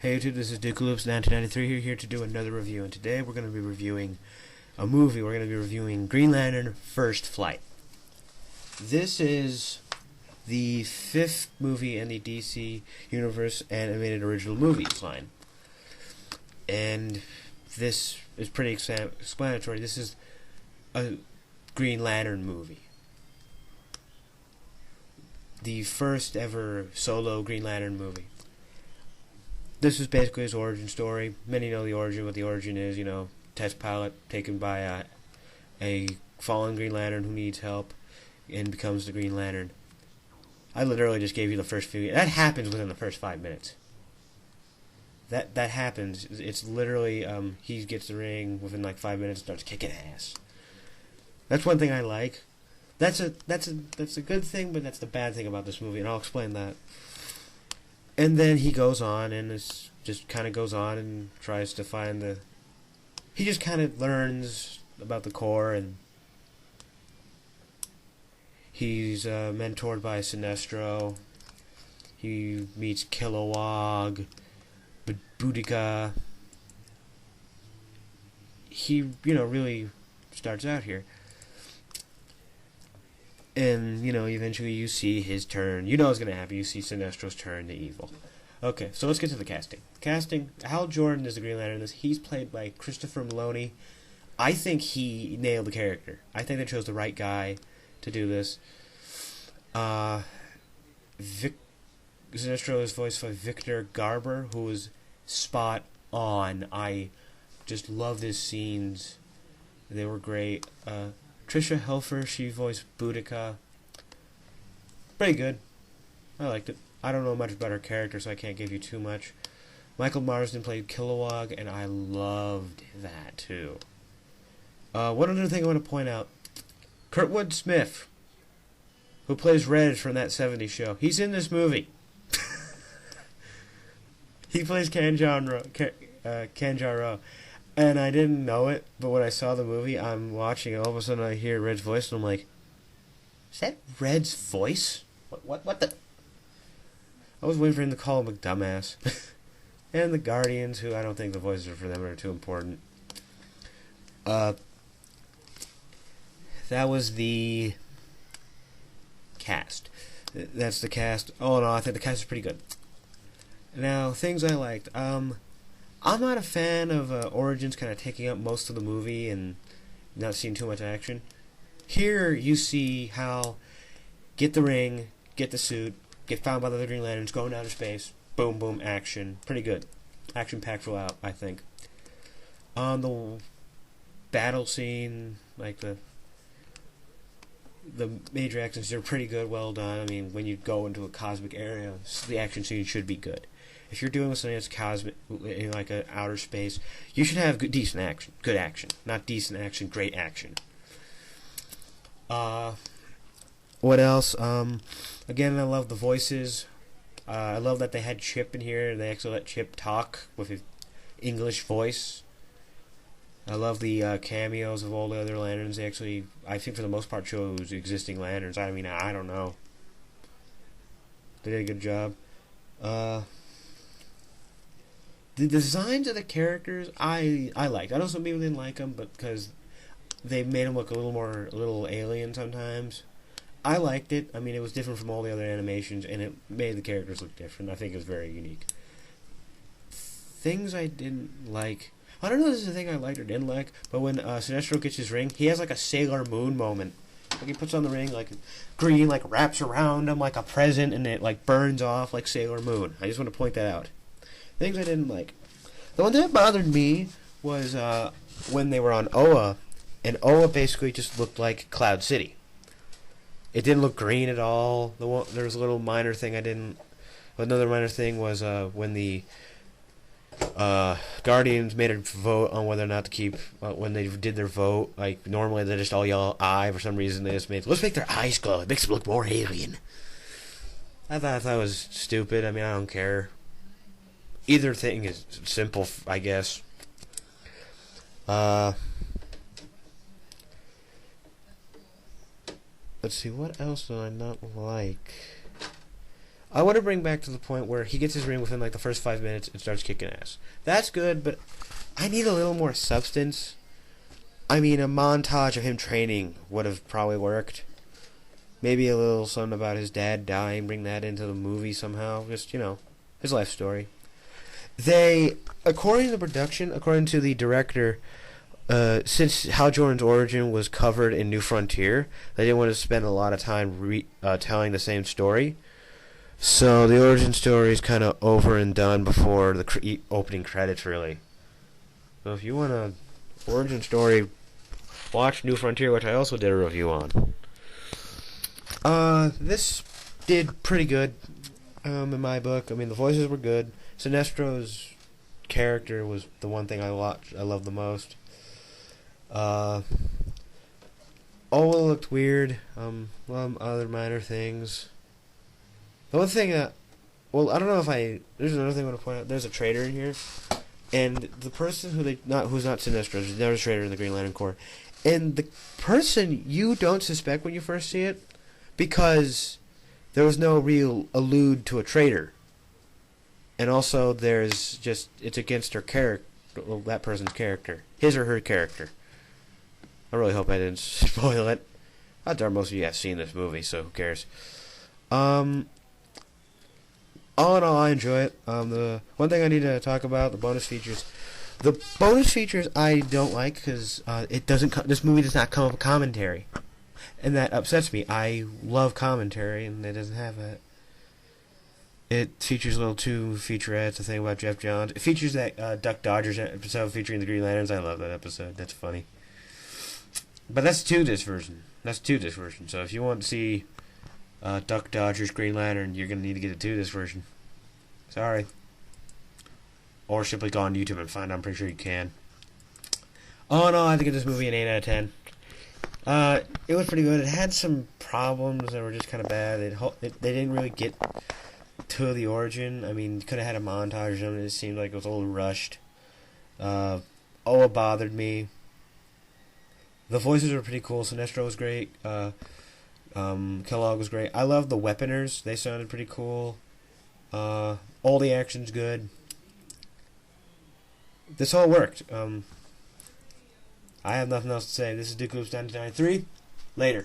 Hey YouTube, this is DukeLoops1993 here to do another review, and today we're going to be reviewing a movie. We're going to be reviewing Green Lantern First Flight. This is the 5th movie in the DC Universe Animated Original Movies line. And this is pretty explanatory. This is a Green Lantern movie. The first ever solo Green Lantern movie. This is basically his origin story. Many know the origin. What the origin is, test pilot taken by a fallen Green Lantern who needs help and becomes the Green Lantern. I literally just gave you the first few. That happens within the first 5 minutes. That happens. It's literally he gets the ring within like 5 minutes and starts kicking ass. That's one thing I like. That's a good thing, but that's the bad thing about this movie, and I'll explain that. And then he goes on and just kind of goes on and tries to find the... He just kind of learns about the Corps, and he's mentored by Sinestro. He meets Kilowog, Boudica. He, really starts out here. And, eventually you see his turn. You know what's going to happen. You see Sinestro's turn to evil. Okay, so let's get to the casting. Hal Jordan is the Green Lantern in this. He's played by Christopher Meloni. I think he nailed the character. I think they chose the right guy to do this. Sinestro is voiced by Victor Garber, who is spot on. I just loved his scenes. They were great. Tricia Helfer, she voiced Boudica. Pretty good. I liked it. I don't know much about her character, so I can't give you too much. Michael Marsden played Kilowog, and I loved that, too. One other thing I want to point out. Kurtwood Smith, who plays Reg from that 70s show, he's in this movie. He plays Kanjaro. And I didn't know it, but when I saw the movie, I'm watching, and all of a sudden I hear Red's voice, and I'm like, is that Red's voice? What the? I was waiting for him to call him a dumbass. And the Guardians, who I don't think the voices for them are too important. That was the cast. That's the cast. Oh no, I think the cast is pretty good. Now, things I liked. I'm not a fan of Origins kind of taking up most of the movie and not seeing too much action. Here you see Hal get the ring, get the suit, get found by the other Green Lanterns, go into outer space, boom, boom, action. Pretty good. Action-packed throughout, I think. On the battle scene, like the major actions, they're pretty good, well done. I mean, when you go into a cosmic area, the action scene should be good. If you're doing something that's cosmic, in like an outer space, you should have decent action. Good action. Not decent action, great action. What else? Again, I love the voices. I love that they had Chip in here, and they actually let Chip talk with his English voice. I love the cameos of all the other lanterns. They actually, I think for the most part, chose existing lanterns. I mean, I don't know. They did a good job. The designs of the characters, I liked. I know some people didn't like them, but because they made them look a little alien sometimes. I liked it. I mean, it was different from all the other animations, and it made the characters look different. I think it was very unique. Things I didn't like. I don't know if this is the thing I liked or didn't like, but when Sinestro gets his ring, he has like a Sailor Moon moment. Like he puts on the ring, like green, like wraps around him like a present, and it like burns off like Sailor Moon. I just want to point that out. Things I didn't like. The one that bothered me was when they were on Oa, and Oa basically just looked like Cloud City. It didn't look green at all. There was a little minor thing I didn't... Another minor thing was when the Guardians made a vote on whether or not to keep... when they did their vote, like normally they just all yell "I" for some reason. They just made, let's make their eyes glow. It makes them look more alien. I thought it was stupid. I mean, I don't care. Either thing is simple, I guess. Let's see, what else do I not like? I want to bring back to the point where he gets his ring within like the first 5 minutes and starts kicking ass. That's good, but I need a little more substance. I mean, a montage of him training would have probably worked. Maybe a little something about his dad dying, bring that into the movie somehow. Just, his life story. They, according to the production, according to the director, since Hal Jordan's origin was covered in New Frontier, they didn't want to spend a lot of time telling the same story. So the origin story is kind of over and done before the opening credits, really. So if you want an origin story, watch New Frontier, which I also did a review on. This did pretty good, in my book. I mean, the voices were good. Sinestro's character was the one thing I loved the most. Ola looked weird. Other minor things. The one thing that, I don't know if there's another thing I want to point out. There's a traitor in here, and the person who's not Sinestro, there's another traitor in the Green Lantern Corps, and the person you don't suspect when you first see it, because there was no real allude to a traitor, and also it's against her character, that person's character, his or her character. I really hope I didn't spoil it. I doubt most of you have seen this movie, so who cares? All in all, I enjoy it. The one thing I need to talk about, the bonus features. The bonus features I don't like because this movie does not come up with commentary, and that upsets me. I love commentary, and it doesn't have that. It features little 2 featurettes, a thing about Jeff Johns. It features that Duck Dodgers episode featuring the Green Lanterns. I love that episode. That's funny. But that's 2-disc version. So if you want to see Duck Dodgers Green Lantern, you're going to need to get a 2-disc version. Sorry. Or simply go on YouTube and find it. I'm pretty sure you can. All in all, I have to give this movie an 8 out of 10. It was pretty good. It had some problems that were just kind of bad. They didn't really get to the origin. I mean, you could have had a montage of them. It seemed like it was a little rushed. Oa bothered me. The voices were pretty cool. Sinestro was great. Kellogg was great. I love the Weaponers. They sounded pretty cool. All the action's good. This all worked. I have nothing else to say. This is Duke Loops 993. Later.